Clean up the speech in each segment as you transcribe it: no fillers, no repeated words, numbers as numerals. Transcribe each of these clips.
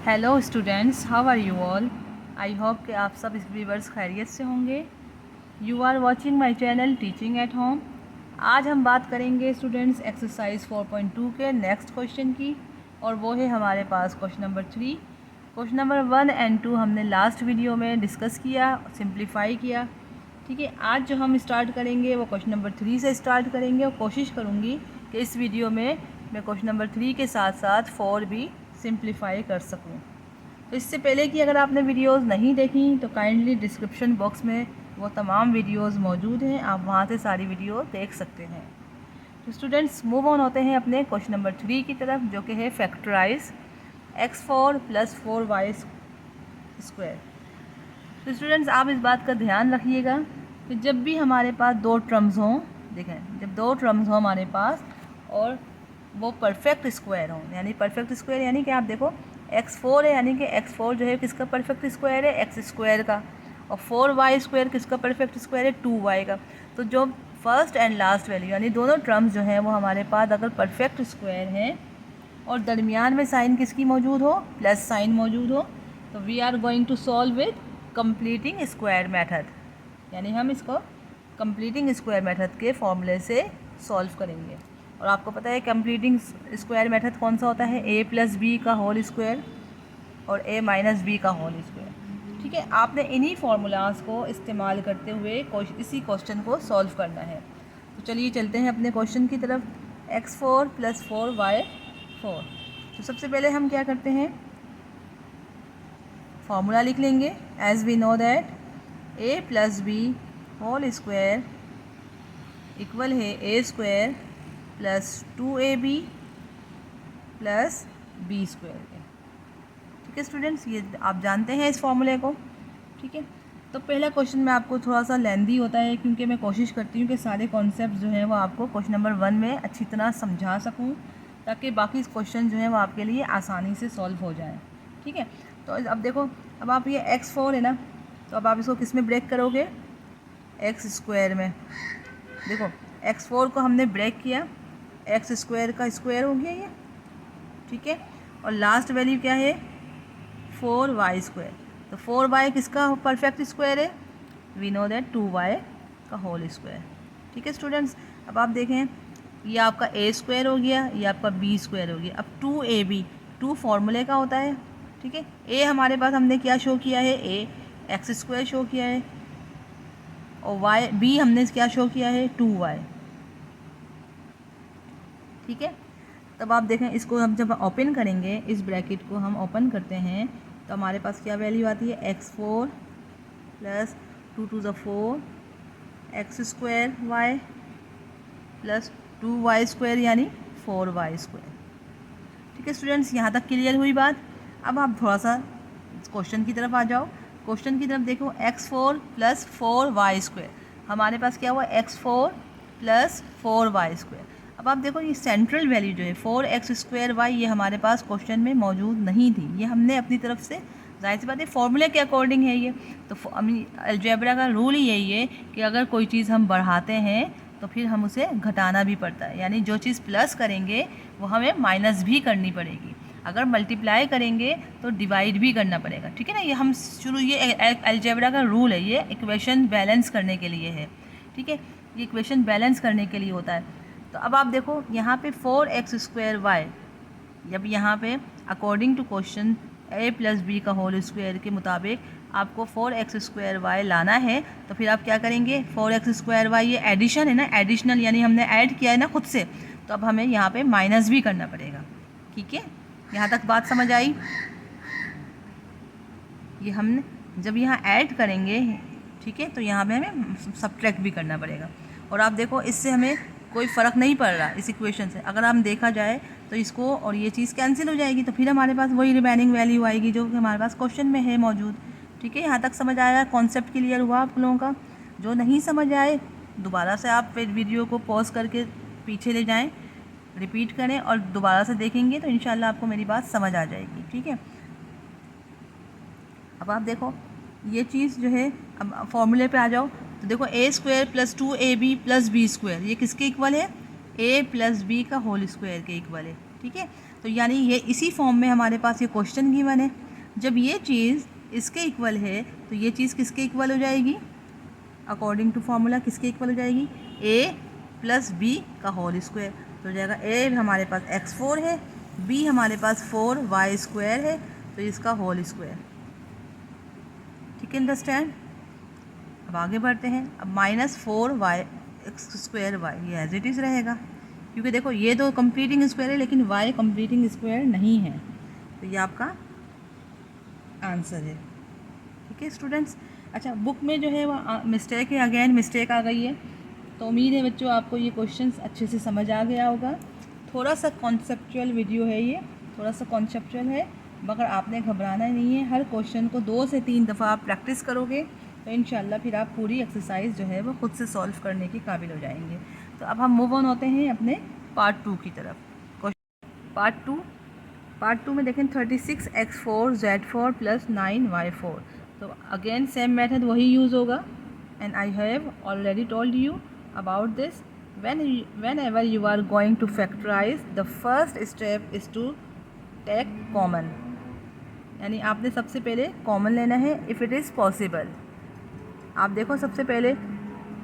Hello students, how are you all. I hope कि आप सब व्यूअर्स खैरियत से होंगे। You are watching my channel teaching at home. आज हम बात करेंगे स्टूडेंट्स एक्सरसाइज 4.2 के नेक्स्ट क्वेश्चन की, और वो है हमारे पास question number 3। Question number 1 and 2 हमने लास्ट वीडियो में डिस्कस किया, सिंप्लीफाई किया। ठीक है, आज जो हम स्टार्ट करेंगे वो क्वेश्चन नंबर 3 से स्टार्ट करेंगे, और कोशिश करूँगी कि इस वीडियो में मैं क्वेश्चन नंबर 3 के साथ साथ 4 भी सिंप्लीफाई कर सकूं। तो इससे पहले कि अगर आपने वीडियोस नहीं देखी तो काइंडली डिस्क्रिप्शन बॉक्स में वो तमाम वीडियोस मौजूद हैं, आप वहां से सारी वीडियो देख सकते हैं। तो स्टूडेंट्स मूव ऑन होते हैं अपने क्वेश्चन नंबर 3 की तरफ, जो कि है फैक्टराइज x4 + 4y स्क्वायर। तो स्टूडेंट्स आप इस बात का ध्यान रखिएगा कि जब भी हमारे पास दो टर्म्स हों, देखें जब दो टर्म्स हों हमारे पास और वो परफेक्ट स्क्वायर हों, यानी परफेक्ट स्क्वायर यानी कि आप देखो x4 है, यानी कि x4 जो है किसका परफेक्ट स्क्वायर है, एक्स स्क्वायर का, और 4y स्क्वायर किसका परफेक्ट स्क्वायर है, 2y का। तो जो फर्स्ट एंड लास्ट वैल्यू यानी दोनों टर्म्स जो हैं वो हमारे पास अगर परफेक्ट स्क्वायर हैं और दरमियान में साइन किसकी मौजूद हो, प्लस साइन मौजूद हो, तो we are going to solve with completing square method, यानी हम इसको कंप्लीटिंग स्क्वायर मेथड के फॉर्मूले से सॉल्व करेंगे। और आपको पता है कंप्लीटिंग स्क्वायर मेथड कौन सा होता है, a+b का होल स्क्वायर और a-b का होल स्क्वायर। ठीक है, आपने इन्हीं फार्मूलाज को इस्तेमाल करते हुए इसी क्वेश्चन को सॉल्व करना है। तो चलिए चलते हैं अपने क्वेश्चन की तरफ। x4 + 4y4। तो सबसे पहले हम क्या करते हैं, फार्मूला लिख लेंगे। As we know that a+b whole square equal है a² + 2ab + b स्क्वायर के। ठीक है स्टूडेंट्स, ये आप जानते हैं इस फॉर्मूले को। ठीक है, तो पहला क्वेश्चन में आपको थोड़ा सा लेंदी होता है, क्योंकि मैं कोशिश करती हूँ कि सारे कॉन्सेप्ट जो हैं वो आपको क्वेश्चन नंबर 1 में अच्छी तरह समझा सकूँ, ताकि बाकी क्वेश्चन जो हैं वो आपके लिए आसानी से सॉल्व हो जाए। ठीक है, तो अब देखो, अब आप ये x4 है ना, तो अब आप इसको किस में ब्रेक करोगे, x² में। देखो x4 को हमने ब्रेक किया, x² का स्क्वायर हो गया ये। ठीक है, और लास्ट वैल्यू क्या है, 4y स्क्वायर। तो 4y किसका परफेक्ट स्क्वायर है, वी नो दैट 2y का होल स्क्वायर। ठीक है स्टूडेंट्स, अब आप देखें ये आपका a² हो गया, ये आपका b² हो गया। अब 2ab 2 फार्मूले का होता है। ठीक है, a हमारे पास हमने क्या शो किया है, a x² शो किया है, और y b हमने क्या शो किया है, 2y। ठीक है, तब आप देखें इसको हम जब ओपन करेंगे, इस ब्रैकेट को हम ओपन करते हैं तो हमारे पास क्या वैल्यू आती है, x4 + 2 to the 4 x² y + 2y square यानी 4y स्क्वायर। ठीक है स्टूडेंट्स, यहाँ तक क्लियर हुई बात। अब आप थोड़ा सा क्वेश्चन की तरफ आ जाओ। क्वेश्चन की तरफ देखो, x4 + 4y स्क्वायर, हमारे पास क्या हुआ, x4 + 4y स्क्वायर। अब आप देखो ये सेंट्रल वैल्यू जो है 4x² ये हमारे पास क्वेश्चन में मौजूद नहीं थी, ये हमने अपनी तरफ से, जाहिर सी बात है फॉर्मूले के अकॉर्डिंग है ये। तो अलजेब्रा का रूल ही यही है कि अगर कोई चीज़ हम बढ़ाते हैं तो फिर हम उसे घटाना भी पड़ता है, यानी जो चीज़ प्लस करेंगे वो हमें माइनस भी करनी पड़ेगी, अगर मल्टीप्लाई करेंगे तो डिवाइड भी करना पड़ेगा। ठीक है ना, ये हम शुरू, ये अलजेब्रा का रूल है, ये इक्वेशन बैलेंस करने के लिए है। ठीक है, ये इक्वेशन बैलेंस करने के लिए होता है। तो अब आप देखो यहाँ पे 4x² जब यहाँ पे अकॉर्डिंग टू क्वेश्चन a+b का होल स्क्वायर के मुताबिक आपको 4x² लाना है, तो फिर आप क्या करेंगे, 4x² ये एडिशन है ना, एडिशनल यानी हमने ऐड किया है ना खुद से, तो अब हमें यहाँ पे माइनस भी करना पड़ेगा। ठीक है, यहाँ तक बात समझ आई। ये हमने जब यहाँ ऐड करेंगे, ठीक है, तो यहाँ पे हमें सब्ट्रैक्ट भी करना पड़ेगा। और आप देखो इससे हमें कोई फ़र्क नहीं पड़ रहा इस इक्वेशन से, अगर हम देखा जाए तो इसको और ये चीज़ कैंसिल हो जाएगी, तो फिर हमारे पास वही रिमेनिंग वैल्यू आएगी जो कि हमारे पास क्वेश्चन में है मौजूद। ठीक है, यहाँ तक समझ आया, कॉन्सेप्ट क्लियर हुआ आप लोगों का। जो नहीं समझ आए दोबारा से आप फिर वीडियो को पॉज करके पीछे ले जाएँ, रिपीट करें और दोबारा से देखेंगे तो इंशाल्लाह आपको मेरी बात समझ आ जाएगी। ठीक है, अब आप देखो ये चीज़ जो है, अब फॉर्मूले पे आ जाओ तो देखो a² + 2ab + b स्क्वायर ये किसके इक्वल है, a + b का होल स्क्वायर के इक्वल है। ठीक है, तो यानी ये इसी फॉर्म में हमारे पास ये क्वेश्चन गिवन है। जब ये चीज़ इसके इक्वल है तो ये चीज़ किसके इक्वल हो जाएगी, अकॉर्डिंग टू फार्मूला किसके इक्वल हो जाएगी, a प्लस बी का होल स्क्वायर। तो हो जाएगा a हमारे पास x4 है, b हमारे पास 4y² है, तो इसका होल स्क्वायर। ठीक है, अंडरस्टैंड। अब आगे बढ़ते हैं। अब -4y² ये एज इट इज़ रहेगा, क्योंकि देखो ये तो कंप्लीटिंग स्क्वायर है लेकिन y कंप्लीटिंग स्क्वायर नहीं है, तो ये आपका आंसर है। ठीक है स्टूडेंट्स। अच्छा, बुक में जो है वो मिस्टेक है, अगेन मिस्टेक आ गई है। तो उम्मीद है बच्चों आपको ये क्वेश्चंस अच्छे से समझ आ गया होगा। थोड़ा सा कॉन्सेप्चुअल वीडियो है ये, थोड़ा सा कॉन्सेप्चुअल है, मगर आपने घबराना नहीं है। हर क्वेश्चन को 2 से 3 दफ़ा आप प्रैक्टिस करोगे तो इंशाल्लाह फिर आप पूरी एक्सरसाइज जो है वो खुद से सॉल्व करने के काबिल हो जाएंगे। तो अब हम मूव ऑन होते हैं अपने पार्ट 2 की तरफ। पार्ट 2 में देखें 36x4z4 प्लस 9y4। तो अगेन सेम मेथड वही यूज़ होगा, and I have already told you about this. whenever you are going to factorize, the first step is to take common, यानी आपने सबसे पहले कॉमन लेना है इफ़ इट इज़ पॉसिबल। आप देखो सबसे पहले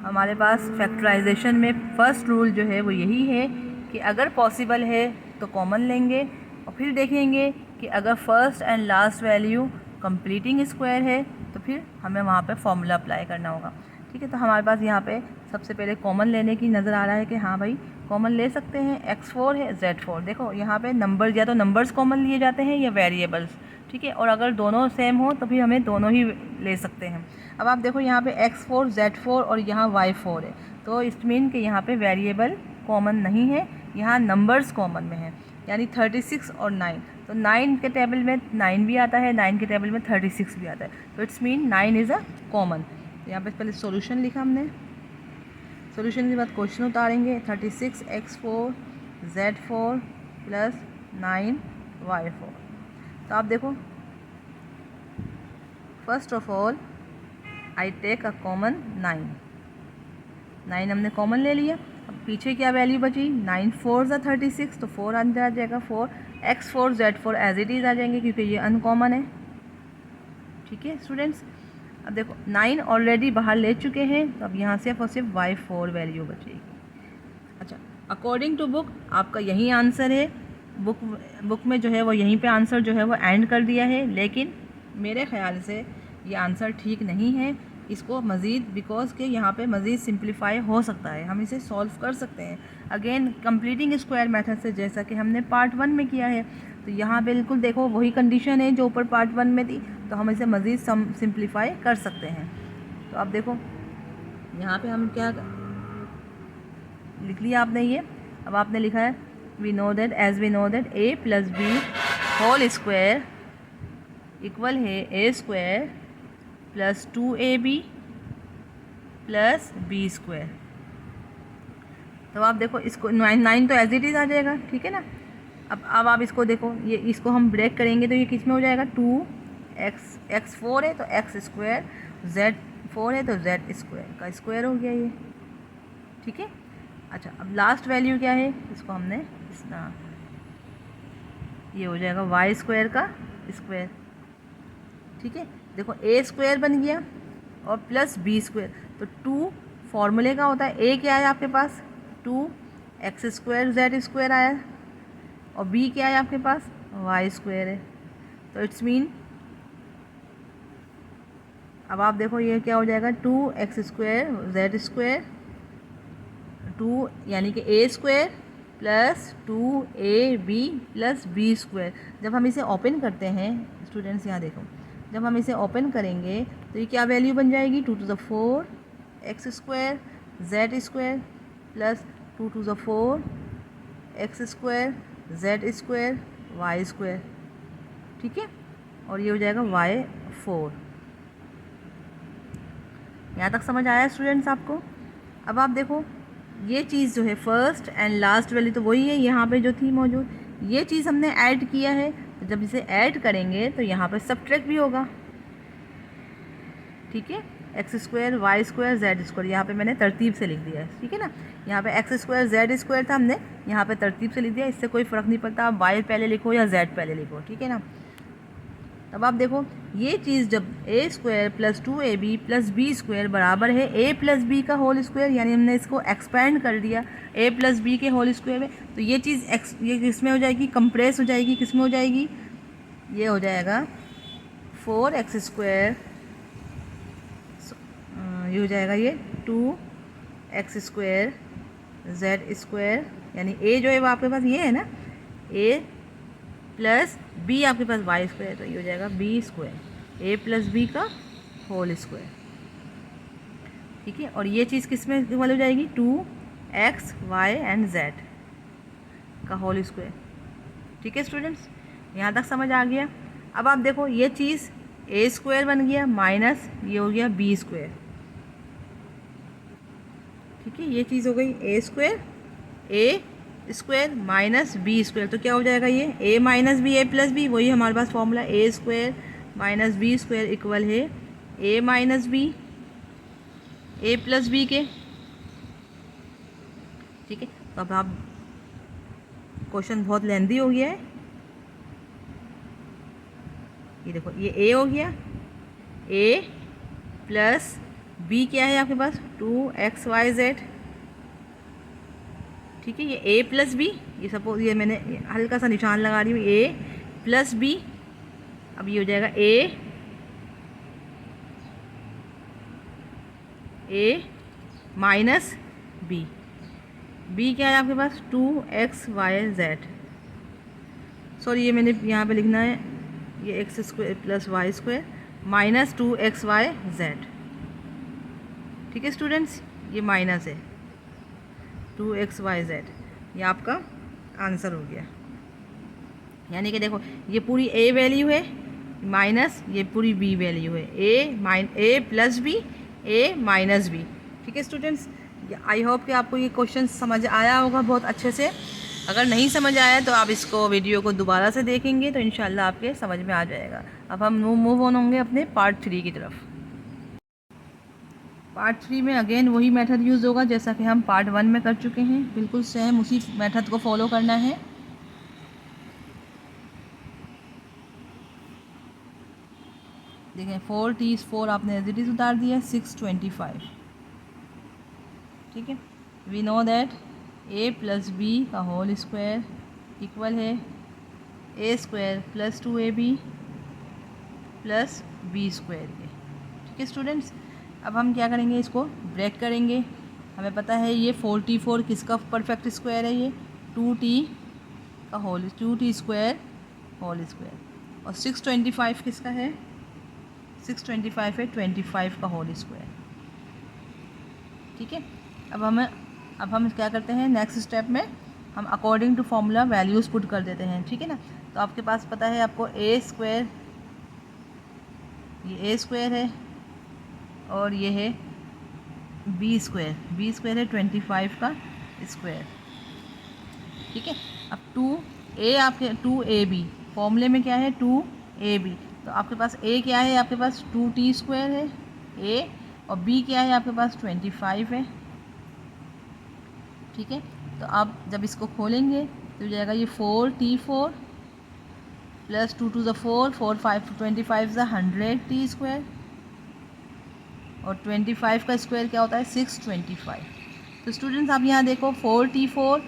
हमारे पास फैक्टराइजेशन में फर्स्ट रूल जो है वो यही है कि अगर पॉसिबल है तो कॉमन लेंगे, और फिर देखेंगे कि अगर first and last value completing square है तो फिर हमें वहाँ पे फॉर्मूला अप्लाई करना होगा। ठीक है, तो हमारे पास यहाँ पे सबसे पहले कॉमन लेने की नज़र आ रहा है कि हाँ भाई कॉमन ले सकते हैं। x4 है, z4। देखो यहाँ पे नंबर या तो नंबर्स कॉमन लिए जाते हैं या वेरिएबल्स। ठीक है, और अगर दोनों सेम हो तो फिर हमें दोनों ही ले सकते हैं। अब आप देखो यहाँ पे x4 z4 और यहाँ y4 है, तो इट मीन कि यहाँ पे वेरिएबल कॉमन नहीं है, यहाँ नंबर्स कॉमन में है, यानी 36 और 9। तो 9 के टेबल में 9 भी आता है, 9 के टेबल में 36 भी आता है, तो it's mean 9 is a common. यहाँ पे पहले सॉल्यूशन लिखा हमने, सॉल्यूशन के बाद क्वेश्चन उतारेंगे। 36x4 z4 plus 9y4। तो आप देखो first of all I take a common 9 हमने कॉमन ले लिया। अब पीछे क्या वैल्यू बची, 9 4 ज़ा 36, तो 4 अंदर आ जाएगा, 4 x4 z4 as it is आ जाएंगे क्योंकि ये अनकॉमन है। ठीक है स्टूडेंट्स, अब देखो 9 ऑलरेडी बाहर ले चुके हैं, तो अब यहाँ से और सिर्फ y4 वैल्यू बचेगी। अच्छा, अकॉर्डिंग टू बुक आपका यही आंसर है। बुक में जो है वो यहीं पे आंसर जो है वो एंड कर दिया है, लेकिन मेरे ख़्याल से ये आंसर ठीक नहीं है। इसको मज़ीद, बिकॉज के यहाँ पे मज़ीद सिंप्लीफाई हो सकता है, हम इसे सॉल्व कर सकते हैं अगेन कंप्लीटिंग स्क्वायर मेथड से, जैसा कि हमने पार्ट 1 में किया है। तो यहाँ बिल्कुल देखो वही कंडीशन है जो ऊपर पार्ट 1 में थी, तो हम इसे मज़ीद सिंप्लीफाई कर सकते हैं। तो अब देखो यहाँ पे हम क्या लिख लिया आपने, ये अब आपने लिखा है we know that a plus B whole square equal है a² plus 2ab plus b²। तो आप देखो इसको 9 तो एज इट इज़ आ जाएगा। ठीक है ना, अब आप इसको देखो, ये इसको हम ब्रेक करेंगे तो ये किस में हो जाएगा, 2x4 है तो x², z4 है तो z² का स्क्वायर हो गया ये। ठीक है, अच्छा अब लास्ट वैल्यू क्या है, इसको हमने ये हो जाएगा y² का स्क्वायर। ठीक है, देखो a² बन गया और प्लस b², तो 2 फॉर्मूले का होता है। a क्या है आपके पास, 2x² z² आया, और b क्या है आपके पास, y² है। तो इट्स मीन अब आप देखो ये क्या हो जाएगा, 2x² z², 2 यानी कि a² plus 2ab plus b²। जब हम इसे ओपन करते हैं स्टूडेंट्स, यहाँ देखो जब हम इसे ओपन करेंगे तो ये क्या वैल्यू बन जाएगी, 2 to the 4 x² z² plus 2 to the 4 x² z² y²। ठीक है, और ये हो जाएगा y4। यहाँ तक समझ आया स्टूडेंट्स आपको। अब आप देखो ये चीज़ जो है फर्स्ट एंड लास्ट वैल्यू तो वही है यहाँ पे जो थी मौजूद, ये चीज़ हमने ऐड किया है, तो जब इसे ऐड करेंगे तो यहाँ पे सब्ट्रैक्ट भी होगा। ठीक है, X square Y square Z square, यहाँ पे मैंने तरतीब से लिख दिया है, ठीक है ना। यहाँ पे एक्स स्क्वायर जेड स्क्वायर था, हमने यहाँ पे तरतीब से लिख दिया, इससे कोई फ़र्क नहीं पड़ता आप वाई पहले लिखो या जेड पहले लिखो, ठीक है ना। अब आप देखो ये चीज़ जब a square plus 2ab plus b square बराबर है ए प्लस बी का होल स्क्वायर, यानी हमने इसको एक्सपेंड कर दिया ए प्लस बी के होल स्क्वायर में, तो ये चीज़ ये किस में हो जाएगी, कंप्रेस हो जाएगी, किस में हो जाएगी, ये हो जाएगा 4x स्क्वायर, ये हो जाएगा ये 2x स्क्वायर जेड स्क्वायर, यानी ए जो है वो आपके पास ये है ना, ए प्लस बी आपके पास वाई स्क्वायर, तो ये हो जाएगा बी स्क्वायर ए प्लस बी का होल स्क्वायर, ठीक है। और ये चीज़ किस में इक्वल हो जाएगी, 2x y एंड z का होल स्क्वायर, ठीक है स्टूडेंट्स, यहाँ तक समझ आ गया। अब आप देखो ये चीज़ ए स्क्वायर बन गया माइनस ये हो गया बी स्क्वायर, ठीक है, ये चीज़ हो गई a square a square minus b square, तो क्या हो जाएगा ये a minus b a plus b, वही हमारे पास formula a square minus b square equal है a minus b a plus B के, ठीक है। तो अब आप क्वेश्चन बहुत लेंदी हो गया है, ये देखो ये ए हो गया, ए प्लस बी क्या है आपके पास 2xyz, ठीक है, ये ए प्लस बी, ये सपोज ये मैंने हल्का सा निशान लगा रही हूँ ए प्लस बी, अब ये हो जाएगा ए माइनस बी, बी क्या है आपके पास 2xyz, सॉरी ये मैंने यहाँ पे लिखना है ये X square plus Y square minus 2xyz, ठीक है स्टूडेंट्स, ये माइनस है 2xyz, ये आपका आंसर हो गया। यानी कि देखो ये पूरी ए वैल्यू है माइनस ये पूरी बी वैल्यू है, a plus B A minus B, ठीक है स्टूडेंट्स। आई होप कि आपको ये क्वेश्चन समझ आया होगा बहुत अच्छे से, अगर नहीं समझ आया तो आप इसको वीडियो को दोबारा से देखेंगे तो इंशाल्लाह आपके समझ में आ जाएगा। अब हम मूव ऑन होंगे अपने पार्ट 3 की तरफ। पार्ट 3 में अगेन वही मेथड यूज़ होगा जैसा कि हम पार्ट 1 में कर चुके हैं, बिल्कुल सेम उसी मेथड को फॉलो करना है। देखें 4 आपने एज इट इज़ उतार दिया 625, ठीक है। We know that a plus b का होल स्क्वायर इक्वल है a square plus 2ab plus b square के, ठीक है स्टूडेंट्स। अब हम क्या करेंगे, इसको ब्रेक करेंगे। हमें पता है ये 44 किसका परफेक्ट स्क्वायर है, ये 2t का whole 2t square whole square, और 625 किसका है, 625 है 25 का होल स्क्वायर, ठीक है। अब हम क्या करते हैं, नेक्स्ट स्टेप में हम according to formula values put कर देते हैं, ठीक है ना। तो आपके पास पता है आपको ए स्क्वायर, ये ए स्क्वायर है और ये है बी स्क्वायर है 25 का स्क्वायर, ठीक है। अब 2a आपके 2ab फॉर्मूले में क्या है 2ab, तो आपके पास a क्या है, आपके पास 2t स्क्वायर है a, और b क्या है आपके पास 25 है, ठीक है। तो आप जब इसको खोलेंगे तो हो जाएगा ये 4t4 plus 2 to the 4 4 5 25 100t square, और 25 का स्क्वायर क्या होता है 625। तो स्टूडेंट्स आप यहाँ देखो 4t4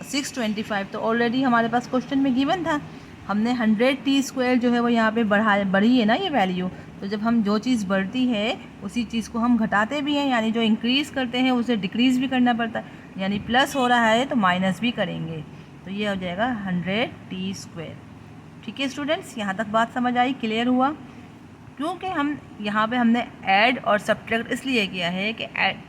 625, तो ऑलरेडी हमारे पास क्वेश्चन में गिवन था, हमने 100t स्क्वायर जो है वो यहाँ पे बढ़ी है ना ये वैल्यू। तो जब हम जो चीज़ बढ़ती है उसी चीज़ को हम घटाते भी हैं, यानी जो इंक्रीज़ करते हैं उसे डिक्रीज़ भी करना पड़ता है, यानी प्लस हो रहा है तो माइनस भी करेंगे, तो ये हो जाएगा 100t स्क्वायर, ठीक है स्टूडेंट्स। यहाँ तक बात समझ आई, क्लियर हुआ। क्योंकि हम यहाँ पे हमने ऐड और सब्ट्रैक्ट इसलिए किया है कि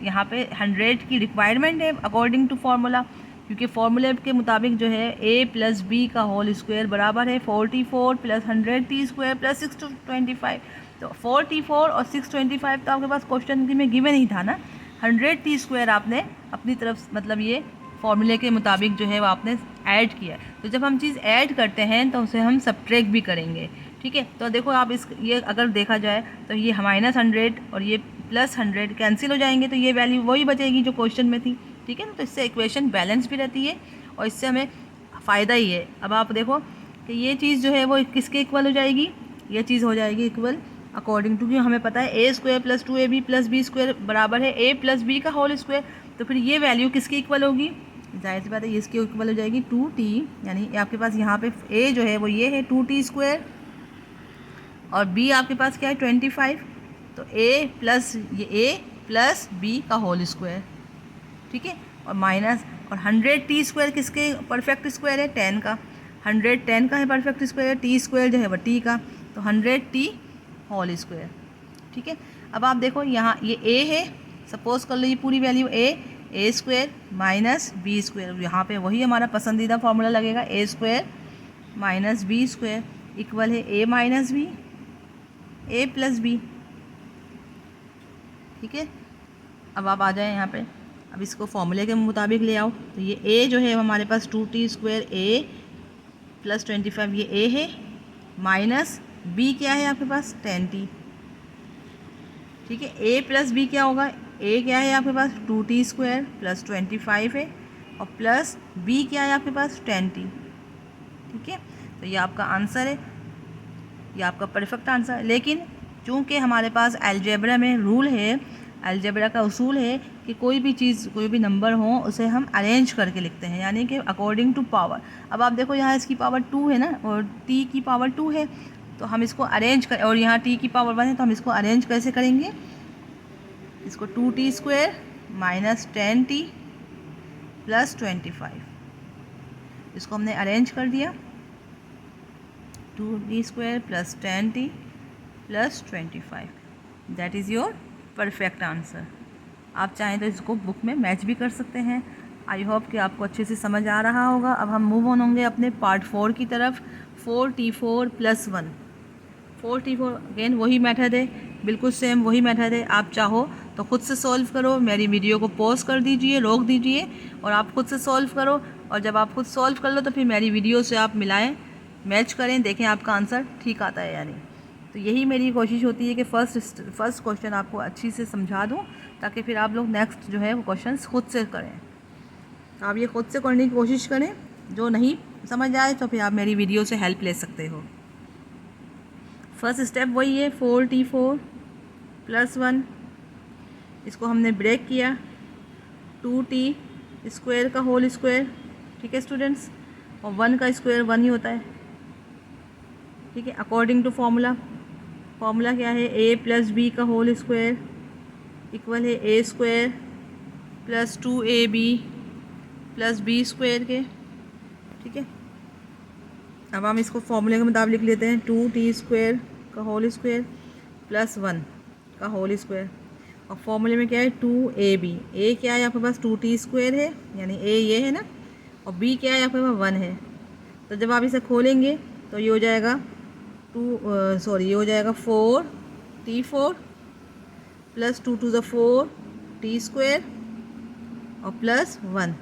यहाँ पे 100 की रिक्वायरमेंट है अकॉर्डिंग टू फार्मूला, क्योंकि फार्मूले के मुताबिक जो है a प्लस बी का होल स्क्वायर बराबर है 44 प्लस 100t स्क्वायर प्लस 625। तो 44 और 625 तो आपके पास क्वेश्चन में गिवन ही था ना, 100t स्क्वायर आपने अपनी तरफ मतलब ये फार्मूले के मुताबिक जो है वो आपने ऐड किया। तो जब हम चीज़ ऐड करते हैं तो उसे हम सब्ट्रैक्ट भी करेंगे, ठीक ठीक है। तो देखो आप ये अगर देखा जाए तो ये -100 और ये +100 कैंसिल हो जाएंगे, तो ये वैल्यू वही बचेगी जो क्वेश्चन में थी। ठीक है ना, तो इससे इक्वेशन बैलेंस भी रहती है और इससे हमें फ़ायदा ही है। अब आप देखो कि ये चीज़ जो है वो किसके इक्वल हो जाएगी, ये चीज़ हो जाएगी इक्वल अकॉर्डिंग टू कि हमें पता है a² + 2ab + b² बराबर है a + b का होल स्क्वायर। तो फिर ये वैल्यू किसकी इक्वल होगी, जाहिर सी बात है इसकी इक्वल हो जाएगी 2t, यानी आपके पास यहाँ पे a जो है वो ये है 2t² और b आपके पास क्या है 25। तो a प्लस b का होल स्क्वायर, ठीक है, और माइनस और 100t² किसके परफेक्ट स्क्वायर है 10 का, 110 का है परफेक्ट स्क्वायर, t² जो है वह t का, तो 100t होल स्क्वायर। ठीक है। अब आप देखो यहाँ ये a है, सपोज कर लो ये पूरी वैल्यू a² माइनस b², यहाँ पे वही हमारा पसंदीदा फॉर्मूला लगेगा a² माइनस b² इक्वल है a minus b a plus b। ठीक है। अब आप आ जाए यहाँ पे, अब इसको फॉर्मूले के मुताबिक ले आओ, तो ये a जो है हमारे पास 2t² a प्लस 25 ये a है, माइनस b क्या है आपके पास 10t। ठीक है। a प्लस b क्या होगा, a क्या है आपके पास 2t² प्लस 25 है और प्लस b क्या है आपके पास 10t। ठीक है। तो ये आपका आंसर है, ये आपका परफेक्ट आंसर है। लेकिन चूंकि हमारे पास अलजेब्रा में रूल है, अलजेब्रा का उसूल है कि कोई भी चीज़ कोई भी नंबर हो उसे हम अरेंज करके लिखते हैं, यानी कि अकॉर्डिंग टू पावर। अब आप देखो यहाँ इसकी पावर 2 है ना और t की पावर 2 है, तो हम इसको अरेंज कर, और यहाँ t की पावर 1 है, तो हम इसको अरेंज कैसे करेंगे, इसको 2t² माइनस 10t प्लस 25, इसको हमने अरेंज कर दिया 2t² plus 10t plus 25, that is your perfect answer. आप चाहें तो इसको बुक में मैच भी कर सकते हैं। आई होप कि आपको अच्छे से समझ आ रहा होगा। अब हम मूव ऑन होंगे अपने पार्ट 4 की तरफ। 4t4 + 1, 4t4 अगेन वही मेथड है, बिल्कुल सेम वही मेथड है। आप चाहो तो खुद से सॉल्व करो, मेरी वीडियो को पॉज कर दीजिए, रोक दीजिए और आप खुद से सॉल्व करो, और जब आप खुद सॉल्व कर लो तो फिर मेरी वीडियो से आप मिलाएं, मैच करें, देखें आपका आंसर ठीक आता है या नहीं। तो यही मेरी कोशिश होती है कि फ़र्स्ट क्वेश्चन आपको अच्छी से समझा दूं, ताकि फिर आप लोग नेक्स्ट जो है वो क्वेश्चंस खुद से करें। आप ये खुद से करने की कोशिश करें, जो नहीं समझ आए तो फिर आप मेरी वीडियो से हेल्प ले सकते हो। फर्स्ट स्टेप वही है 4t4 + 1, इसको हमने ब्रेक किया 2t² का होल स्क्वायर। ठीक है स्टूडेंट्स, और 1 का स्क्वायर 1 ही होता है। ठीक है। अकॉर्डिंग टू फॉर्मूला क्या है, a प्लस b का होल स्क्वायर इक्वल है a² plus 2ab plus b² के। ठीक है। अब हम इसको फॉर्मूले के मुताबिक लिख लेते हैं 2t² का होल स्क्वायर प्लस 1 का होल स्क्वायर, और फॉर्मूले में क्या है 2ab, a क्या है आपके पास 2t² है, यानी a ये है ना, और b क्या है आपके पास 1 है। तो जब आप इसे खोलेंगे तो ये हो जाएगा ये हो जाएगा 4t4 plus 2 to the 4 t² और प्लस 1।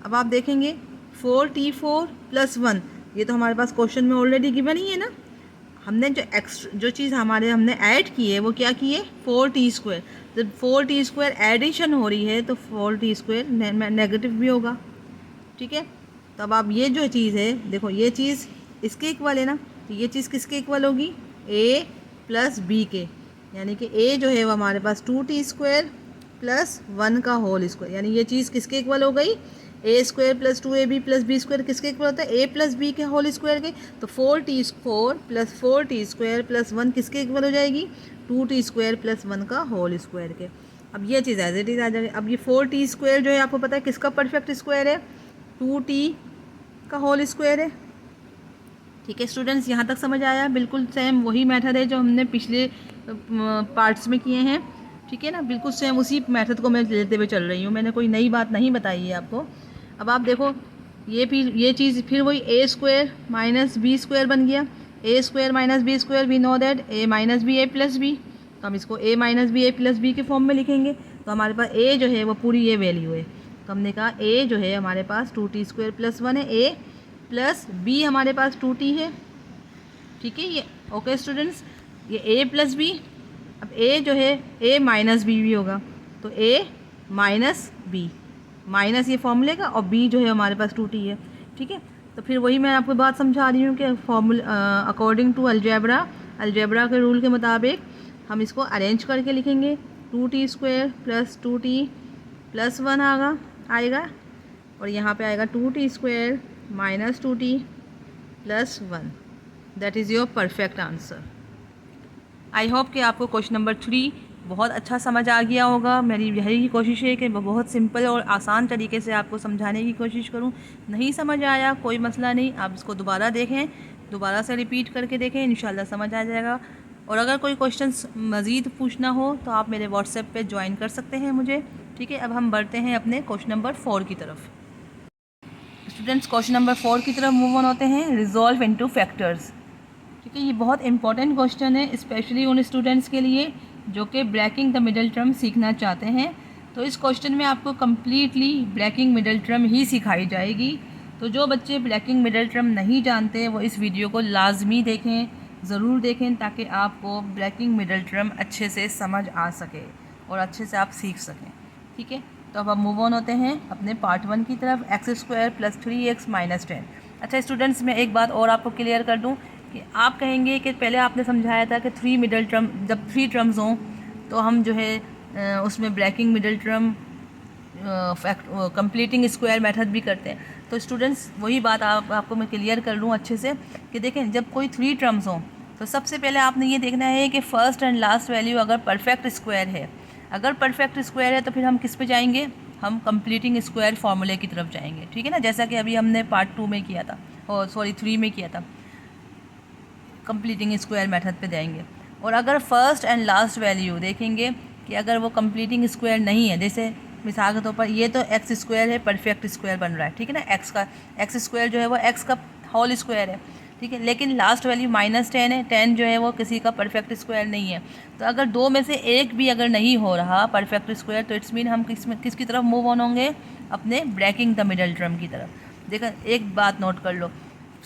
अब आप देखेंगे 4t4 + 1, ये तो हमारे पास क्वेश्चन में ऑलरेडी गिवन ही है ना। हमने जो चीज़ हमने ऐड की है वो क्या की है 4t²। जब 4t² एडिशन हो रही है तो 4t² नेगेटिव भी होगा। ठीक है। तो अब आप ये जो चीज़ है देखो, ये चीज़ इसके इक्वल है ना, तो ये चीज़ किसके इक्वल होगी a प्लस b के, यानी कि a जो है वो हमारे पास 2t² प्लस 1 का होल स्क्वायर, यानी ये चीज़ किसके इक्वल हो गई a² plus 2ab plus b² किसके इक्वल होता है a प्लस b के होल स्क्वायर के। तो 4t4 प्लस 4t² प्लस 1 किसके इक्वल हो जाएगी 2t² प्लस 1 का होल स्क्वायर के। अब ये चीज़ एज इट इज़ आ जाएगी। अब ये 4t² जो है आपको पता है किसका परफेक्ट स्क्वायर है 2t का होल स्क्वायर है। ठीक है स्टूडेंट्स, यहाँ तक समझ आया। बिल्कुल सेम वही मेथड है जो हमने पिछले पार्ट्स में किए हैं। ठीक है ना, बिल्कुल सेम उसी मेथड को मैं लेते हुए चल रही हूँ, मैंने कोई नई बात नहीं बताई है आपको। अब आप देखो ये चीज़ फिर वही a² माइनस b² बन गया, a² minus b², we know that a minus B a plus B, तो हम इसको a minus B a plus B के फॉर्म में लिखेंगे। तो हमारे पास a जो है वो पूरी ये वैल्यू है, तो हमने कहा a जो है हमारे पास 2t² प्लस 1 है, a प्लस b हमारे पास 2t है। ठीक है। ये ओके स्टूडेंट्स, ये a प्लस बी, अब a जो है a माइनस बी भी होगा, तो a माइनस बी, माइनस ये फॉर्मूले का, और b जो है हमारे पास 2t है। ठीक है, तो फिर वही मैं आपको बात समझा रही हूँ कि फॉर्मूला अकॉर्डिंग टू अलजेब्रा के रूल के मुताबिक हम इसको अरेंज करके लिखेंगे। 2t² प्लस 2t प्लस 1 आएगा, और यहाँ पे आएगा 2t² minus 2t plus 1। That is your perfect answer. I hope कि आपको क्वेश्चन नंबर 3 बहुत अच्छा समझ आ गया होगा। मेरी यही कोशिश है कि बहुत सिंपल और आसान तरीके से आपको समझाने की कोशिश करूं। नहीं समझ आया कोई मसला नहीं, आप इसको दोबारा देखें, दोबारा से रिपीट करके देखें, इंशाल्लाह समझ आ जाएगा। और अगर कोई क्वेश्चन मज़ीद पूछना हो तो आप मेरे व्हाट्सएप पे ज्वाइन कर सकते हैं मुझे। ठीक है, अब हम बढ़ते हैं अपने क्वेश्चन नंबर 4 की तरफ। स्टूडेंट्स, क्वेश्चन नंबर 4 की तरफ मूव ऑन होते हैं। Resolve into factors. ठीक है, ये बहुत इंपॉर्टेंट क्वेश्चन है, स्पेशली उन स्टूडेंट्स के लिए जो कि ब्रेकिंग द मिडल टर्म सीखना चाहते हैं। तो इस क्वेश्चन में आपको कम्प्लीटली ब्रेकिंग मिडल टर्म ही सिखाई जाएगी। तो जो बच्चे ब्रेकिंग मिडल टर्म नहीं जानते वो इस वीडियो को लाजमी देखें, ज़रूर देखें, ताकि आपको ब्रेकिंग मिडल टर्म अच्छे से समझ आ सके और अच्छे से आप सीख सकें। ठीक है, तो अब हम मूव ऑन होते हैं अपने पार्ट 1 की तरफ। x² plus 3x minus 10। अच्छा स्टूडेंट्स, मैं एक बात और आपको क्लियर कर दूं कि आप कहेंगे कि पहले आपने समझाया था कि 3 मिडल टर्म, जब 3 टर्म्स हों तो हम जो है उसमें breaking middle term completing square method भी करते हैं। तो स्टूडेंट्स वही बात आपको मैं क्लियर कर लूँ अच्छे से कि देखें, जब कोई 3 टर्म्स हों तो सबसे पहले आपने ये देखना है कि फ़र्स्ट एंड लास्ट वैल्यू अगर परफेक्ट स्क्वायर है, अगर परफेक्ट स्क्वायर है तो फिर हम किस पे जाएंगे, हम कंप्लीटिंग स्क्वायर फार्मूले की तरफ जाएंगे। ठीक है ना, जैसा कि अभी हमने पार्ट 2 में किया था, और सॉरी 3 में किया था, कंप्लीटिंग स्क्वायर मेथड पे जाएंगे। और अगर फर्स्ट एंड लास्ट वैल्यू देखेंगे कि अगर वो कंप्लीटिंग स्क्वायर नहीं है, जैसे मिसाल के तौर पर ये तो x² है, परफेक्ट स्क्वायर बन रहा है। ठीक है ना, x² जो है वो x का होल स्क्वायर है। ठीक है, लेकिन लास्ट वैल्यू -10 है, 10 जो है वो किसी का परफेक्ट स्क्वायर नहीं है। तो अगर दो में से एक भी अगर नहीं हो रहा परफेक्ट स्क्वायर, तो इट्स मीन हम किसकी तरफ मूव ऑन होंगे, अपने ब्रेकिंग द मिडल टर्म की तरफ। देखो एक बात नोट कर लो,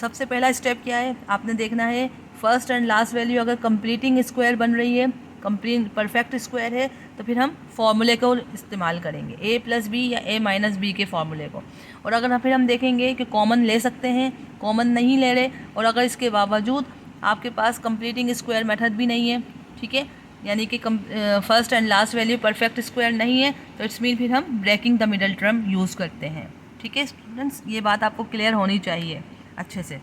सबसे पहला स्टेप क्या है, आपने देखना है फर्स्ट एंड लास्ट वैल्यू अगर कंप्लीटिंग स्क्वायर बन रही है, कंप्लीट परफेक्ट स्क्वायर है, तो फिर हम फॉर्मूले को इस्तेमाल करेंगे, a प्लस बी या a माइनस बी के फॉर्मूले को। और अगर फिर हम देखेंगे कि कॉमन ले सकते हैं, कॉमन नहीं ले रहे, और अगर इसके बावजूद आपके पास कंप्लीटिंग स्क्वायर मेथड भी नहीं है, ठीक है, यानी कि first and last value perfect square नहीं है, तो इट्स मीन फिर हम breaking the middle term use करते हैं। ठीक है स्टूडेंट्स, ये बात आपको क्लियर होनी चाहिए अच्छे से।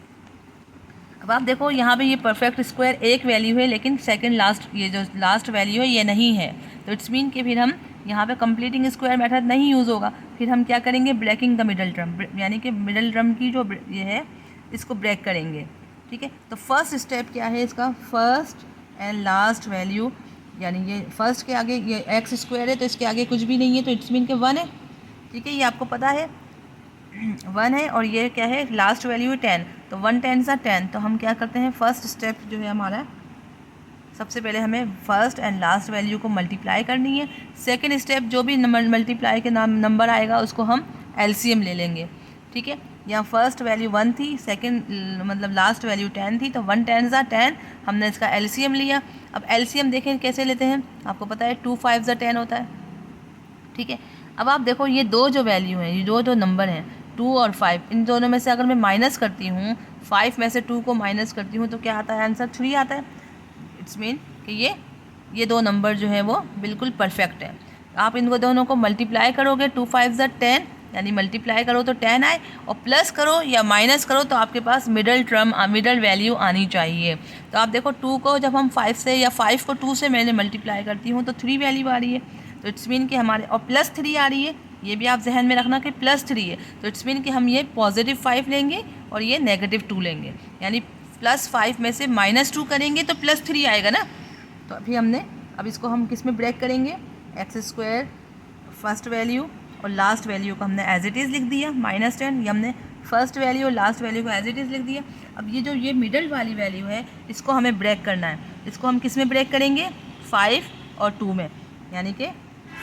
अब आप देखो यहाँ पे ये परफेक्ट स्क्वायर एक वैल्यू है, लेकिन सेकंड लास्ट, ये जो लास्ट वैल्यू है ये नहीं है, तो इट्स मीन कि फिर हम यहाँ पे कंप्लीटिंग स्क्वायर मेथड नहीं यूज़ होगा। फिर हम क्या करेंगे, ब्रेकिंग द मिडल टर्म, यानी कि मिडल टर्म की जो ये है इसको ब्रेक करेंगे। ठीक है, तो फर्स्ट स्टेप क्या है इसका, फर्स्ट एंड लास्ट वैल्यू, यानी ये फर्स्ट के आगे ये x² है तो इसके आगे कुछ भी नहीं है, तो इट्स मीन के 1 है। ठीक है, ये आपको पता है 1 है, और ये क्या है, लास्ट वैल्यू है 10, तो 1 10 सा 10। तो हम क्या करते हैं, फर्स्ट स्टेप जो है हमारा, सबसे पहले हमें फर्स्ट एंड लास्ट वैल्यू को मल्टीप्लाई करनी है। सेकंड स्टेप जो भी मल्टीप्लाई के नंबर आएगा उसको हम एलसीएम ले लेंगे। ठीक है, यहाँ फर्स्ट वैल्यू 1 थी, सेकंड मतलब लास्ट वैल्यू 10 थी, तो 1 10 सा 10, हमने इसका एलसीएम लिया। अब एलसीएम देखें कैसे लेते हैं, आपको पता है 2 5 सा 10 होता है। ठीक है, अब आप देखो ये दो जो वैल्यू हैं, ये जो नंबर हैं 2 और 5, इन दोनों में से अगर मैं माइनस करती हूँ, 5 में से 2 को माइनस करती हूँ, तो क्या आता है, आंसर 3 आता है। इट्स मीन कि ये दो नंबर जो है वो बिल्कुल परफेक्ट है। आप इनको दोनों को मल्टीप्लाई करोगे, 2 5 ज़ा 10, यानी मल्टीप्लाई करो तो 10 आए, और प्लस करो या माइनस करो तो आपके पास मिडल वैल्यू आनी चाहिए। तो आप देखो 2 को जब हम 5 से, या 5 को 2 से मैंने मल्टीप्लाई करती हूँ तो 3 वैल्यू आ रही है, तो इट्स मीन कि हमारे, और प्लस 3 आ रही है, ये भी आप जहन में रखना कि प्लस 3 है, तो इट्स मीन कि हम ये पॉजिटिव 5 लेंगे और ये नेगेटिव 2 लेंगे, यानी प्लस 5 में से -2 करेंगे तो प्लस 3 आएगा ना। तो अभी हमने, अब इसको हम किस में ब्रेक करेंगे, x² फर्स्ट वैल्यू और लास्ट वैल्यू को हमने एज इट इज़ लिख दिया -10, ये हमने फर्स्ट वैल्यू और लास्ट वैल्यू को एज इट इज़ लिख दिया। अब ये जो ये मिडल वाली वैल्यू है इसको हमें ब्रेक करना है, इसको हम किस में ब्रेक करेंगे, 5 और 2 में, यानी कि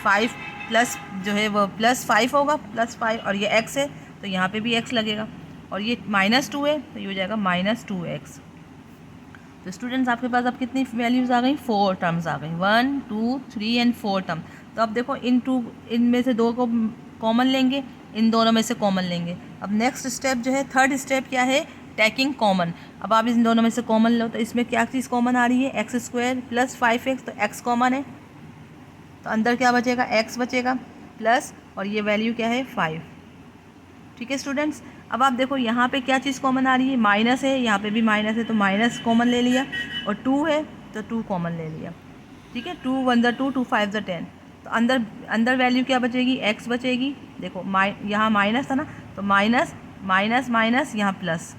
5 प्लस जो है वो +5 होगा, +5, और ये x है तो यहाँ पे भी x लगेगा, और ये -2 है तो ये हो जाएगा -2x। तो स्टूडेंट्स आपके पास अब कितनी वैल्यूज़ आ गई, 4 टर्म्स आ गई, 1 2 3 एंड 4 टर्म। तो अब देखो इनमें से 2 को कॉमन लेंगे, इन दोनों में से कॉमन लेंगे। अब नेक्स्ट स्टेप जो है, थर्ड स्टेप क्या है, टेकिंग कॉमन। अब आप इन दोनों में से कॉमन लो, तो इसमें क्या चीज़ कॉमन आ रही है, एक्स स्क्वायर प्लस 5x, तो x कॉमन है, तो अंदर क्या बचेगा, x बचेगा प्लस, और ये वैल्यू क्या है 5। ठीक है स्टूडेंट्स, अब आप देखो यहाँ पे क्या चीज़ कॉमन आ रही है, माइनस है, यहाँ पे भी माइनस है, तो माइनस कॉमन ले लिया, और 2 है तो 2 कॉमन ले लिया। ठीक है, 2 1 ज़ा 2, 2 5 ज़ा 10, तो अंदर अंदर वैल्यू क्या बचेगी, x बचेगी। देखो यहाँ माइनस था ना, तो माइनस माइनस माइनस यहाँ प्लस,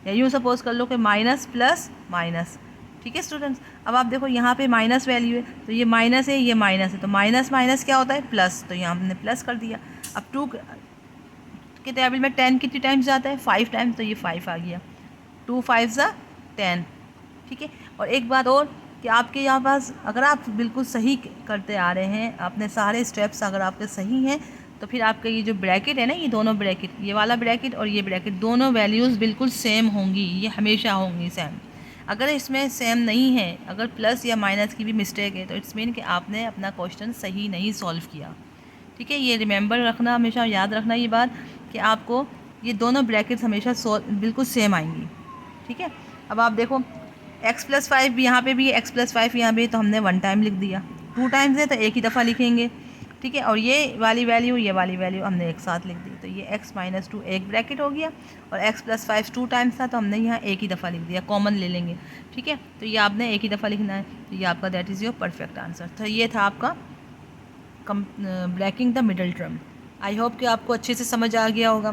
या यूँ सपोज कर लो कि माइनस प्लस माइनस। ठीक है स्टूडेंट्स, अब आप देखो यहाँ पे माइनस वैल्यू है, तो ये माइनस है, ये माइनस है, तो माइनस माइनस क्या होता है, प्लस, तो यहाँ हमने प्लस कर दिया। अब 2 के टेबल में 10 कितनी टाइम्स जाता है, 5 टाइम्स, तो ये 5 आ गया, 2 5 ज़ा 10। ठीक है, और एक बात और कि आपके यहाँ पास अगर आप बिल्कुल सही करते आ रहे हैं, अपने सारे स्टेप्स अगर आपके सही हैं, तो फिर आपका ये जो ब्रैकेट है ना, ये दोनों ब्रैकेट, ये वाला ब्रैकेट और ये ब्रैकेट, दोनों वैल्यूज़ बिल्कुल सेम होंगी, ये हमेशा होंगी सेम। अगर इसमें सेम नहीं है, अगर प्लस या माइनस की भी मिस्टेक है, तो इट्स मीन कि आपने अपना क्वेश्चन सही नहीं सॉल्व किया। ठीक है, ये रिमेंबर रखना, हमेशा याद रखना ये बात कि आपको ये दोनों ब्रैकेट्स हमेशा बिल्कुल सेम आएंगी। ठीक है, अब आप देखो x प्लस 5 यहाँ पर भी है, x प्लस 5 यहाँ भी, तो हमने 1 टाइम लिख दिया, 2 टाइम्स है तो एक ही दफ़ा लिखेंगे। ठीक है, और ये वाली वैल्यू, ये वाली वैल्यू हमने एक साथ लिख दी, तो ये x माइनस 2 एक ब्रैकेट हो गया, और x प्लस 5 2 टाइम्स था, तो हमने यहाँ एक ही दफ़ा लिख दिया, कॉमन ले लेंगे। ठीक है, तो ये आपने एक ही दफ़ा लिखना है, तो ये आपका that is your perfect answer. तो ये था आपका breaking the middle term. I hope कि आपको अच्छे से समझ आ गया होगा।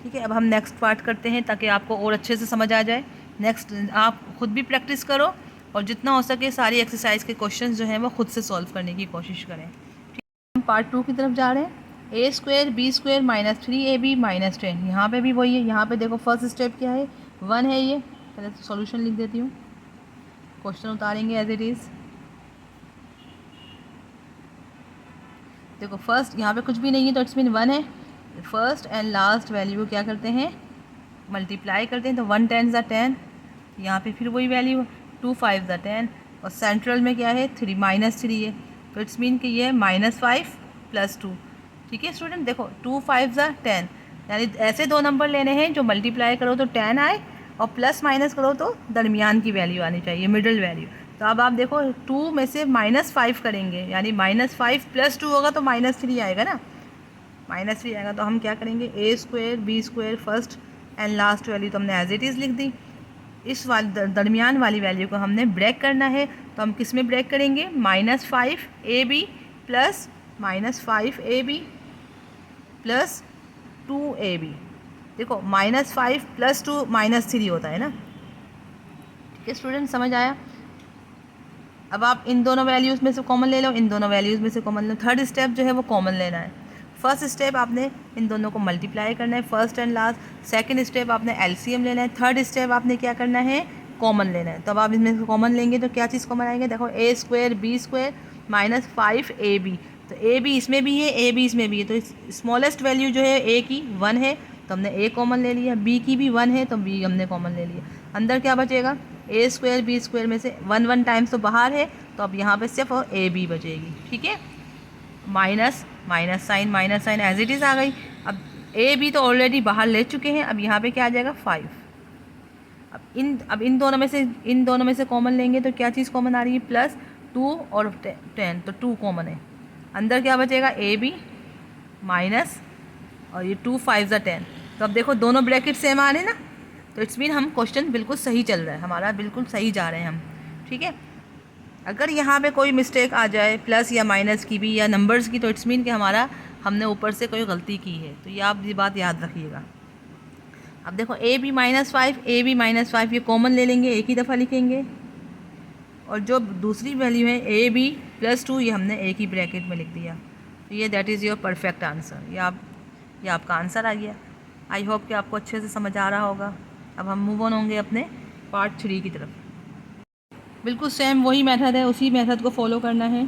ठीक है, अब हम नेक्स्ट पार्ट करते हैं ताकि आपको और अच्छे से समझ आ जाए। नेक्स्ट आप खुद भी प्रैक्टिस करो, और जितना हो सके सारी एक्सरसाइज के क्वेश्चंस जो हैं वो खुद से सॉल्व करने की कोशिश करें। ठीक है, हम पार्ट 2 की तरफ जा रहे हैं। A square b square minus 3ab minus 10, यहाँ पर भी वही है। यहाँ पर देखो फर्स्ट स्टेप क्या है, 1 है, ये पहले तो सॉल्यूशन लिख देती हूँ, क्वेश्चन उतारेंगे एज इट इज़। देखो फर्स्ट यहाँ पे कुछ भी नहीं है, तो इट्स मीन 1 है। फर्स्ट एंड लास्ट वैल्यू क्या करते हैं, मल्टीप्लाई करते हैं, तो 1 10 ज़ा 10, यहाँ पे फिर वही वैल्यू 2 5 ज़ा 10, और सेंट्रल में क्या है 3 माइनस 3 है, तो इट्स मीन कि ये -5 + 2। ठीक है स्टूडेंट, देखो 2 5 ज़ा 10, यानी ऐसे दो नंबर लेने हैं जो मल्टीप्लाई करो तो 10 आए, और प्लस माइनस करो तो दरमियान की वैल्यू आनी चाहिए, मिडल वैल्यू। तो अब आप देखो 2 में से -5 करेंगे, यानी -5 + 2 होगा तो -3 आएगा ना, -3 आएगा, तो हम क्या करेंगे, a square b square first and last value तो हमने एज इट इज़ लिख दी। इस वाली दरमियान वाली वैल्यू को हमने ब्रेक करना है, तो हम किस में ब्रेक करेंगे, -5ab plus -5ab plus 2ab। देखो -5 + 2 -3 होता है ना। ठीक है स्टूडेंट, समझ आया। अब आप इन दोनों वैल्यूज़ में से कॉमन ले लो, इन दोनों वैल्यूज़ में से कॉमन लो। थर्ड स्टेप जो है वो कॉमन लेना है। फर्स्ट स्टेप आपने इन दोनों को मल्टीप्लाई करना है, first and last. Second step आपने एलसीएम लेना है। थर्ड स्टेप आपने क्या करना है, कॉमन लेना है। तो अब आप इसमें से कॉमन लेंगे तो क्या चीज़ कॉमन आएगी, देखो a square b square minus 5ab, तो ए बी इसमें भी है, ए बी इसमें भी है, तो स्मॉलेस्ट वैल्यू जो है ए की 1 है, तो हमने ए कॉमन ले लिया। बी की भी 1 है तो बी हमने कॉमन ले लिया। अंदर क्या बचेगा, ए स्क्वायर बी स्क्वायर में से 1 1 टाइम्स तो बाहर है, तो अब यहाँ पे सिर्फ ए बी बचेगी। ठीक है, minus minus sign as it is आ गई। अब ए बी तो ऑलरेडी बाहर ले चुके हैं, अब यहाँ पे क्या आ जाएगा 5। अब इन दोनों में से कॉमन लेंगे तो क्या चीज़ कॉमन आ रही है, +2 और 10, तो 2 कॉमन है। अंदर क्या बचेगा, ए बी माइनस, और ये 2 5 ज़ा 10, तो अब देखो दोनों ब्रैकेट सेम आ रहे हैं ना, तो इट्स मीन हम क्वेश्चन बिल्कुल सही चल रहा है हमारा, बिल्कुल सही जा रहे हैं हम। ठीक है, अगर यहाँ पे कोई मिस्टेक आ जाए प्लस या माइनस की भी या नंबर्स की, तो इट्स मीन कि हमने ऊपर से कोई गलती की है, तो ये आप ये बात याद रखिएगा। अब देखो ए बी -5 ए बी -5 ये कॉमन ले लेंगे, एक ही दफ़ा लिखेंगे, और जो दूसरी वैल्यू है ए बी +2 ये हमने एक ही ब्रैकेट में लिख दिया, तो ये that is your perfect answer. ये आपका आंसर आ गया। आई होप कि आपको अच्छे से समझ आ रहा होगा। अब हम मूव ऑन होंगे अपने पार्ट 3 की तरफ। बिल्कुल सेम वही मेथड है, उसी मेथड को फॉलो करना है।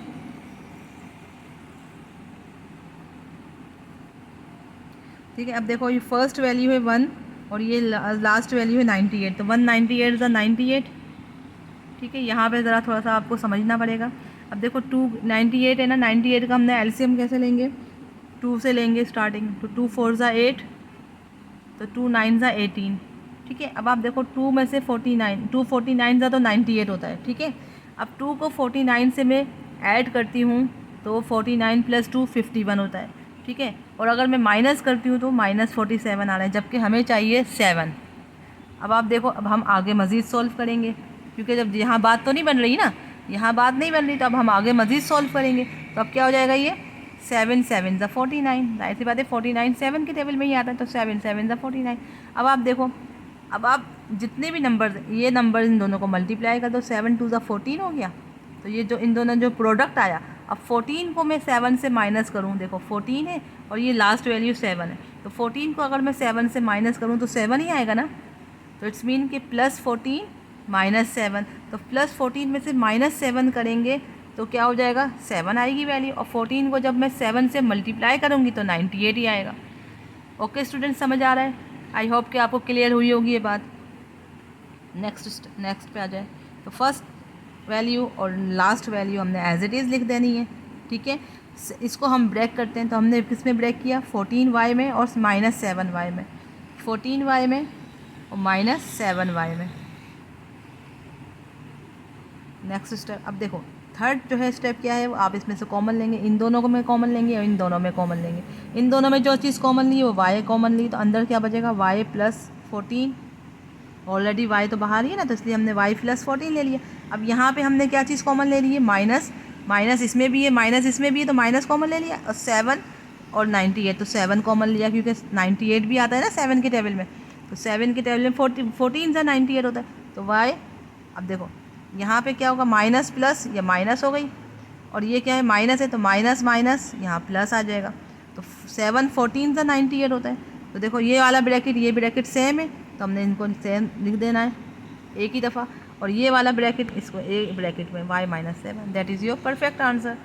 ठीक है, अब देखो ये फर्स्ट वैल्यू है 1 और ये लास्ट वैल्यू है 98, तो 198 ज़ा 98, ठीक है, यहाँ पे ज़रा थोड़ा सा आपको समझना पड़ेगा। अब देखो 298 है ना, 98 का हमने एलसीएम कैसे लेंगे, 2 से लेंगे स्टार्टिंग, तो 2 4 ज़ा 8, तो 2 9 ज़ा 18। ठीक है, अब आप देखो 2 में से 49, 2 49 ज़ा तो 98 होता है। ठीक है, अब 2 को 49 से मैं ऐड करती हूँ तो 49 + 2 51 होता है। ठीक है, और अगर मैं माइनस करती हूँ तो -47 आ रहा है, जबकि हमें चाहिए 7। अब आप देखो, अब हम आगे मज़ीद सॉल्व करेंगे, क्योंकि जब यहाँ बात तो नहीं बन रही ना, यहाँ बात नहीं बन रही, तो अब हम आगे मज़ीद सॉल्व करेंगे। तो अब क्या हो जाएगा, ये 7 7 ज़ा 49, जाहिर सी बात है 49 7 के टेबल में ही आता है, तो 7 7 ज़ा 49। अब आप देखो, अब आप जितने भी नंबर, ये नंबर इन दोनों को मल्टीप्लाई कर दो, 7 2 ज़ा 14 हो गया। तो ये जो इन दोनों जो प्रोडक्ट आया, अब 14 को मैं 7 से माइनस करूँ, देखो 14 है और ये लास्ट वैल्यू 7 है, तो 14 को अगर मैं 7 से माइनस करूँ तो 7 ही आएगा ना। तो इट्स मीन कि +14 -7, तो +14 में से -7 करेंगे तो क्या हो जाएगा, 7 आएगी वैल्यू, और 14 को जब मैं 7 से मल्टीप्लाई करूँगी तो 98 ही आएगा। ओके स्टूडेंट, समझ आ रहा है? आई होप कि आपको क्लियर हुई होगी ये बात। नेक्स्ट पे आ जाए, तो फर्स्ट वैल्यू और लास्ट वैल्यू हमने एज इट इज़ लिख देनी है। ठीक है, इसको हम ब्रेक करते हैं, तो हमने किस में ब्रेक किया, 14y में और -7y में, 14y में और -7y में। नेक्स्ट स्टेप, अब देखो थर्ड जो है स्टेप क्या है, वो आप इसमें से कॉमन लेंगे, इन दोनों को में कॉमन लेंगे और इन दोनों में कॉमन लेंगे। इन दोनों में जो चीज़ कॉमन ली वो y कॉमन ली, तो अंदर क्या बचेगा, y + 14। ऑलरेडी y तो बाहर ही है ना, तो इसलिए हमने y + 14 ले लिया। अब यहाँ पे हमने क्या चीज़ कॉमन ले ली है, माइनस इसमें भी है, माइनस इसमें भी है, तो माइनस कॉमन ले लिया, और 7 और 98, तो 7 कॉमन लिया, क्योंकि 98 भी आता है ना 7 के टेबल में, तो 7 के टेबल में 14 से 98 होता है, तो y। अब देखो यहाँ पे क्या होगा, माइनस प्लस, या माइनस हो गई, और ये क्या है, माइनस है, तो माइनस माइनस यहाँ प्लस आ जाएगा, तो 7 14 से 98 होता है। तो देखो ये वाला ब्रैकेट, ये ब्रैकेट सेम है, तो हमने इनको सेम लिख देना है एक ही दफ़ा, और ये वाला ब्रैकेट इसको एक ब्रैकेट में y - 7, that is your perfect answer.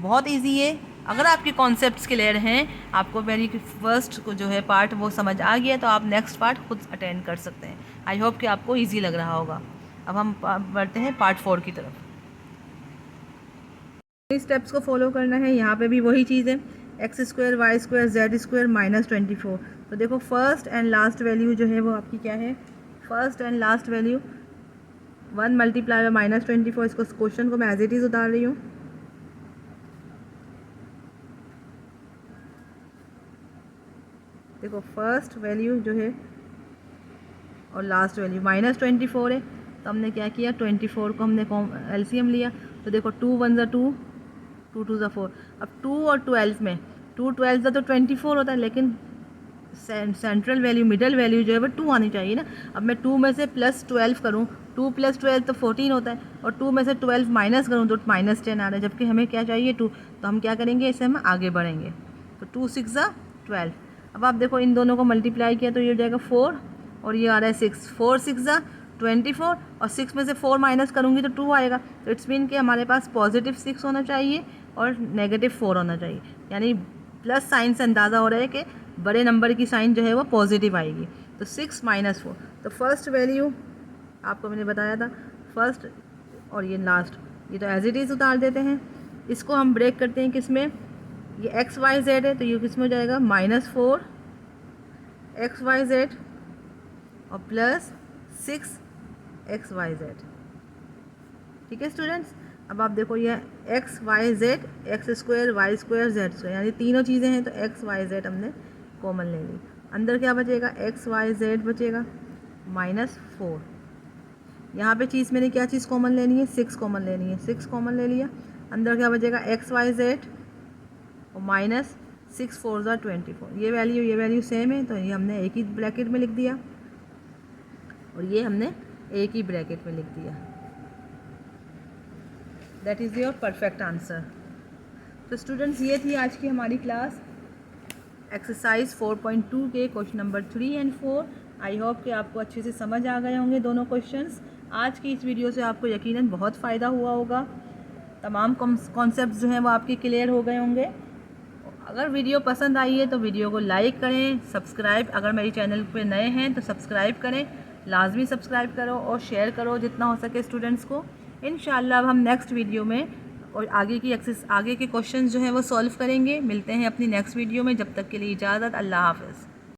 बहुत इजी है। अगर आपके कॉन्सेप्ट्स क्लियर हैं, आपको मेरी फर्स्ट को जो है पार्ट वो समझ आ गया, तो आप नेक्स्ट पार्ट खुद अटेंड कर सकते हैं। आई होप कि आपको ईजी लग रहा होगा। अब हम बढ़ते हैं पार्ट 4 की तरफ। इस स्टेप्स को फॉलो करना है, यहाँ पे भी वही चीज़ है, x² y² z² -24। तो देखो फर्स्ट एंड लास्ट वैल्यू जो है वो आपकी क्या है, फर्स्ट एंड लास्ट वैल्यू 1 × -24, इसको क्वेश्चन को मैं एज इट इज़ उतार रही हूँ। देखो फर्स्ट वैल्यू जो है और लास्ट वैल्यू -24 है, तो हमने क्या किया, 24 को हमने एलसीएम लिया, तो देखो 2 1 ज़ा 2, 2 2 ज़ा 4। अब 2 और 12 में 2 12 ज़ा तो 24 होता है, लेकिन सेंट्रल वैल्यू, मिडल वैल्यू जो है वो 2 आनी चाहिए ना। अब मैं 2 में से +12 करूँ, 2 + 12 तो 14 होता है, और 2 में से 12 माइनस करूँ तो -10 आ रहा है, जबकि हमें क्या चाहिए 2, तो हम क्या करेंगे, इससे हम आगे बढ़ेंगे, तो 2 6 ज़ा 12। अब आप देखो इन दोनों को मल्टीप्लाई किया तो ये हो जाएगा 4, और ये आ रहा है 6, 4 6 ज़ा 24, और 6 में से 4 माइनस करूँगी तो 2 आएगा, तो इट्स मीन कि हमारे पास +6 होना चाहिए और -4 होना चाहिए, यानी प्लस साइन से अंदाज़ा हो रहा है कि बड़े नंबर की साइन जो है वो पॉजिटिव आएगी। तो 6 - 4, तो फर्स्ट वैल्यू आपको मैंने बताया था, फर्स्ट और ये लास्ट, ये तो एज इट इज़ उतार देते हैं। इसको हम ब्रेक करते हैं किस में, ये x y z है, तो ये किस में हो जाएगा, -4 x y z और +6 x y z। ठीक है स्टूडेंट्स, अब आप देखो ये x y z, x² y² z², यानी तीनों चीज़ें हैं, तो x y z हमने कॉमन ले ली। अंदर क्या बचेगा, x y z बचेगा -4। यहाँ पे चीज़ मैंने क्या चीज़ कॉमन लेनी है, 6 कॉमन लेनी है, 6 कॉमन ले लिया। अंदर क्या बचेगा, x y z और -6 4 ज़ा 24। ये वैल्यू सेम है, तो ये हमने एक ही ब्रैकेट में लिख दिया, और ये हमने एक ही ब्रैकेट में लिख दिया। That is your perfect answer. तो स्टूडेंट्स, ये थी आज की हमारी क्लास एक्सरसाइज 4.2 के क्वेश्चन नंबर 3 और 4। आई होप कि आपको अच्छे से समझ आ गए होंगे दोनों क्वेश्चंस। आज की इस वीडियो से आपको यकीनन बहुत फ़ायदा हुआ होगा, तमाम कॉन्सेप्ट्स जो हैं वो आपके क्लियर हो गए होंगे। अगर वीडियो पसंद आई है तो वीडियो को लाइक करें, सब्सक्राइब, अगर मेरे चैनल पे नए हैं तो सब्सक्राइब करें, लाजमी सब्सक्राइब करो और शेयर करो जितना हो सके स्टूडेंट्स को। इंशाल्लाह अब हम नेक्स्ट वीडियो में और आगे के क्वेश्चन जो हैं वो सॉल्व करेंगे। मिलते हैं अपनी नेक्स्ट वीडियो में, जब तक के लिए इजाज़त, अल्लाह हाफ़िज़।